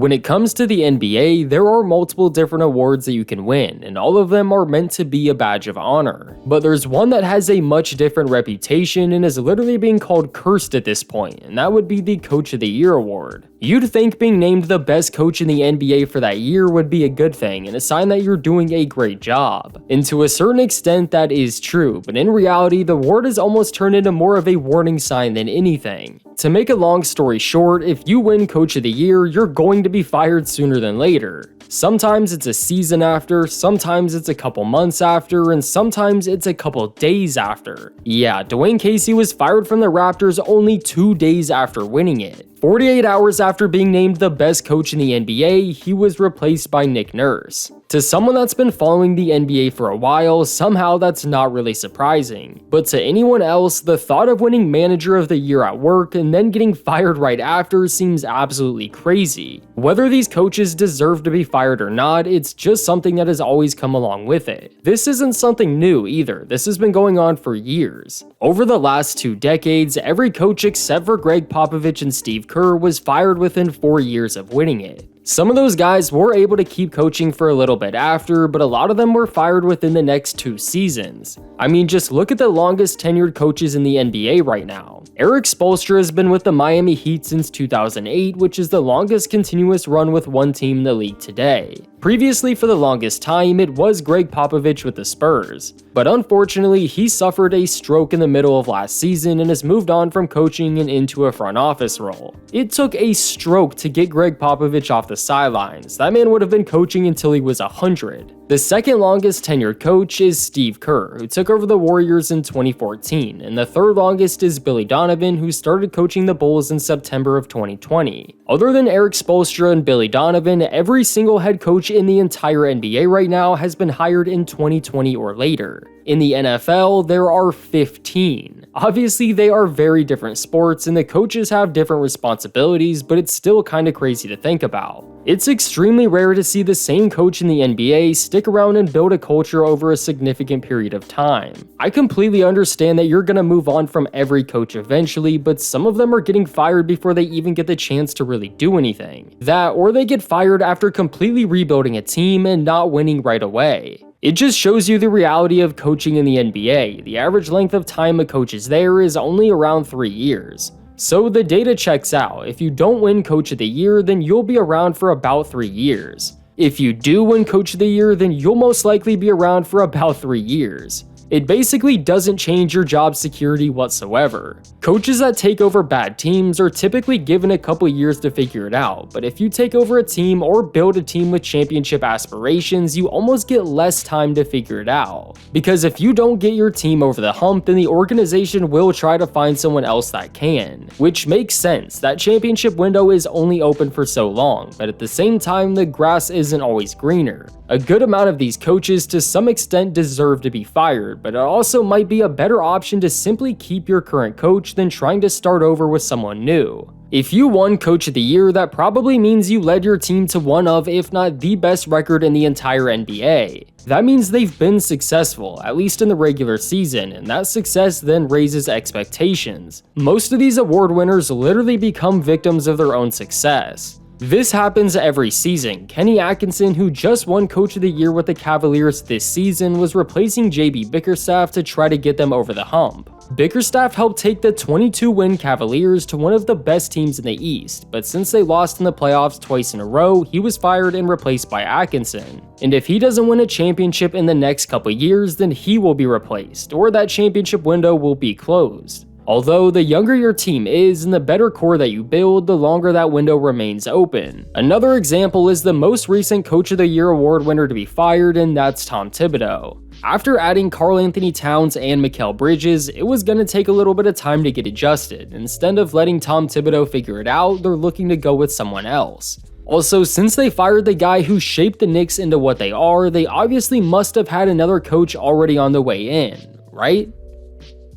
When it comes to the NBA, there are multiple different awards that you can win, and all of them are meant to be a badge of honor. But there's one that has a much different reputation and is literally being called cursed at this point, and that would be the Coach of the Year award. You'd think being named the best coach in the NBA for that year would be a good thing and a sign that you're doing a great job. And to a certain extent that is true, but in reality the award has almost turned into more of a warning sign than anything. To make a long story short, if you win Coach of the Year, you're going to be fired sooner than later. Sometimes it's a season after, sometimes it's a couple months after, and sometimes it's a couple days after. Yeah, Dwane Casey was fired from the Raptors only 2 days after winning it. 48 hours after being named the best coach in the NBA, he was replaced by Nick Nurse. To someone that's been following the NBA for a while, somehow that's not really surprising. But to anyone else, the thought of winning Manager of the Year at work and then getting fired right after seems absolutely crazy. Whether these coaches deserve to be fired or not, it's just something that has always come along with it. This isn't something new either, this has been going on for years. Over the last 2 decades, every coach except for Greg Popovich and Steve Kerr was fired within 4 years of winning it. Some of those guys were able to keep coaching for a little bit after, but a lot of them were fired within the next 2 seasons. I mean, just look at the longest tenured coaches in the NBA right now. Erik Spoelstra has been with the Miami Heat since 2008, which is the longest continuous run with one team in the league today. Previously, for the longest time, it was Greg Popovich with the Spurs. But unfortunately, he suffered a stroke in the middle of last season and has moved on from coaching and into a front office role. It took a stroke to get Greg Popovich off the sidelines. That man would have been coaching until he was 100. The second longest tenured coach is Steve Kerr, who took over the Warriors in 2014, and the third longest is Billy Donovan, who started coaching the Bulls in September of 2020. Other than Erik Spoelstra and Billy Donovan, every single head coach in the entire NBA right now has been hired in 2020 or later. In the NFL, there are 15. Obviously, they are very different sports and the coaches have different responsibilities, but it's still kinda crazy to think about. It's extremely rare to see the same coach in the NBA stick around and build a culture over a significant period of time. I completely understand that you're gonna move on from every coach eventually, but some of them are getting fired before they even get the chance to really do anything. That, or they get fired after completely rebuilding a team and not winning right away. It just shows you the reality of coaching in the NBA. The average length of time a coach is there is only around 3 years. So the data checks out. If you don't win Coach of the Year, then you'll be around for about 3 years. If you do win Coach of the Year, then you'll most likely be around for about 3 years. It basically doesn't change your job security whatsoever. Coaches that take over bad teams are typically given a couple years to figure it out, but if you take over a team or build a team with championship aspirations, you almost get less time to figure it out. Because if you don't get your team over the hump, then the organization will try to find someone else that can. Which makes sense, that championship window is only open for so long, but at the same time, the grass isn't always greener. A good amount of these coaches to some extent deserve to be fired, but it also might be a better option to simply keep your current coach than trying to start over with someone new. If you won Coach of the Year, that probably means you led your team to one of, if not the best record in the entire NBA. That means they've been successful, at least in the regular season, and that success then raises expectations. Most of these award winners literally become victims of their own success. This happens every season. Kenny Atkinson, who just won Coach of the Year with the Cavaliers this season, was replacing JB Bickerstaff to try to get them over the hump. Bickerstaff helped take the 22-win Cavaliers to one of the best teams in the East, but since they lost in the playoffs twice in a row, he was fired and replaced by Atkinson. And if he doesn't win a championship in the next couple years, then he will be replaced, or that championship window will be closed. Although, the younger your team is and the better core that you build, the longer that window remains open. Another example is the most recent Coach of the Year award winner to be fired, and that's Tom Thibodeau. After adding Karl Anthony Towns and Mikal Bridges, it was going to take a little bit of time to get adjusted. Instead of letting Tom Thibodeau figure it out, they're looking to go with someone else. Also, since they fired the guy who shaped the Knicks into what they are, they obviously must have had another coach already on the way in, right?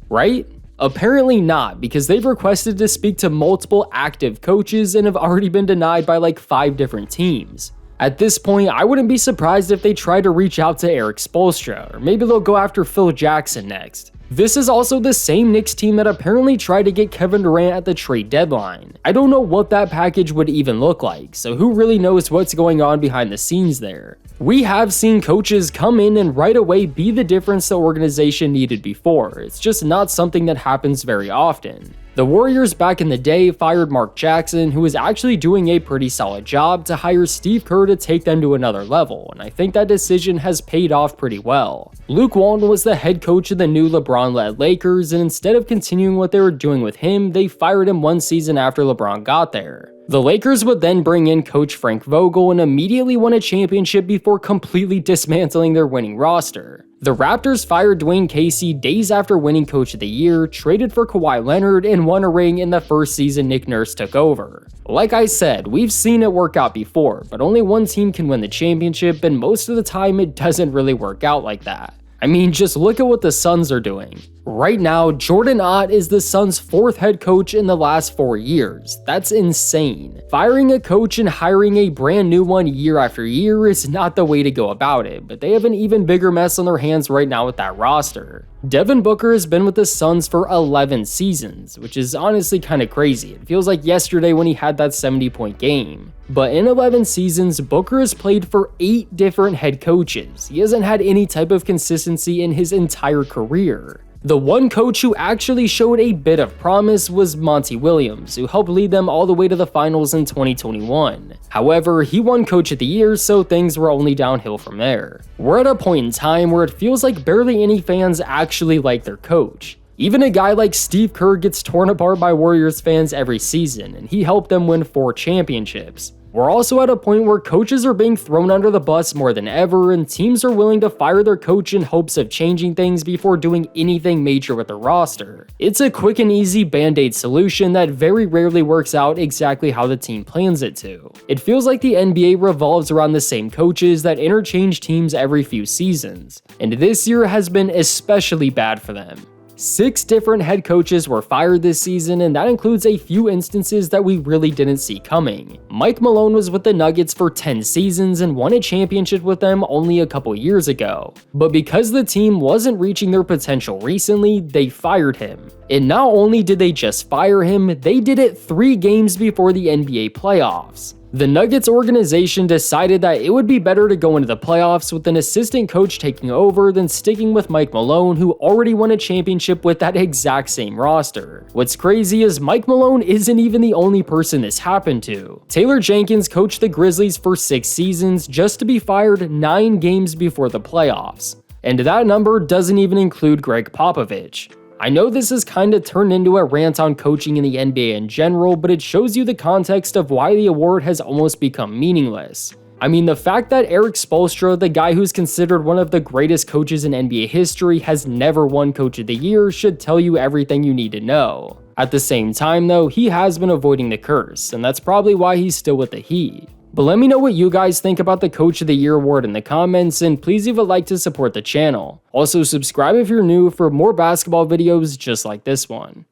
Right? Apparently not, because they've requested to speak to multiple active coaches and have already been denied by like 5 different teams. At this point, I wouldn't be surprised if they try to reach out to Erik Spoelstra, or maybe they'll go after Phil Jackson next. This is also the same Knicks team that apparently tried to get Kevin Durant at the trade deadline. I don't know what that package would even look like, so who really knows what's going on behind the scenes there. We have seen coaches come in and right away be the difference the organization needed before. It's just not something that happens very often. The Warriors back in the day fired Mark Jackson, who was actually doing a pretty solid job, to hire Steve Kerr to take them to another level, and I think that decision has paid off pretty well. Luke Walton was the head coach of the new LeBron-led Lakers, and instead of continuing what they were doing with him, they fired him one season after LeBron got there. The Lakers would then bring in coach Frank Vogel and immediately won a championship before completely dismantling their winning roster. The Raptors fired Dwane Casey days after winning Coach of the Year, traded for Kawhi Leonard, and won a ring in the first season Nick Nurse took over. Like I said, we've seen it work out before, but only one team can win the championship, and most of the time it doesn't really work out like that. I mean, just look at what the Suns are doing. Right now, Jordan Ott is the Suns' 4th head coach in the last 4 years. That's insane. Firing a coach and hiring a brand new one year after year is not the way to go about it, but they have an even bigger mess on their hands right now with that roster. Devin Booker has been with the Suns for 11 seasons, which is honestly kind of crazy. It feels like yesterday when he had that 70-point game. But in 11 seasons, Booker has played for 8 different head coaches. He hasn't had any type of consistency in his entire career. The one coach who actually showed a bit of promise was Monty Williams, who helped lead them all the way to the finals in 2021. However, he won Coach of the Year, so things were only downhill from there. We're at a point in time where it feels like barely any fans actually like their coach. Even a guy like Steve Kerr gets torn apart by Warriors fans every season, and he helped them win 4 championships. We're also at a point where coaches are being thrown under the bus more than ever, and teams are willing to fire their coach in hopes of changing things before doing anything major with the roster. It's a quick and easy band-aid solution that very rarely works out exactly how the team plans it to. It feels like the NBA revolves around the same coaches that interchange teams every few seasons, and this year has been especially bad for them. 6 different head coaches were fired this season, and that includes a few instances that we really didn't see coming. Mike Malone was with the Nuggets for 10 seasons and won a championship with them only a couple years ago. But because the team wasn't reaching their potential recently, they fired him. And not only did they just fire him, they did it 3 games before the NBA playoffs. The Nuggets organization decided that it would be better to go into the playoffs with an assistant coach taking over than sticking with Mike Malone, who already won a championship with that exact same roster. What's crazy is Mike Malone isn't even the only person this happened to. Taylor Jenkins coached the Grizzlies for 6 seasons just to be fired 9 games before the playoffs. And that number doesn't even include Greg Popovich. I know this has kinda turned into a rant on coaching in the NBA in general, but it shows you the context of why the award has almost become meaningless. I mean, the fact that Erik Spoelstra, the guy who's considered one of the greatest coaches in NBA history, has never won Coach of the Year should tell you everything you need to know. At the same time though, he has been avoiding the curse, and that's probably why he's still with the Heat. But let me know what you guys think about the Coach of the Year award in the comments, and please leave a like to support the channel. Also subscribe if you're new for more basketball videos just like this one.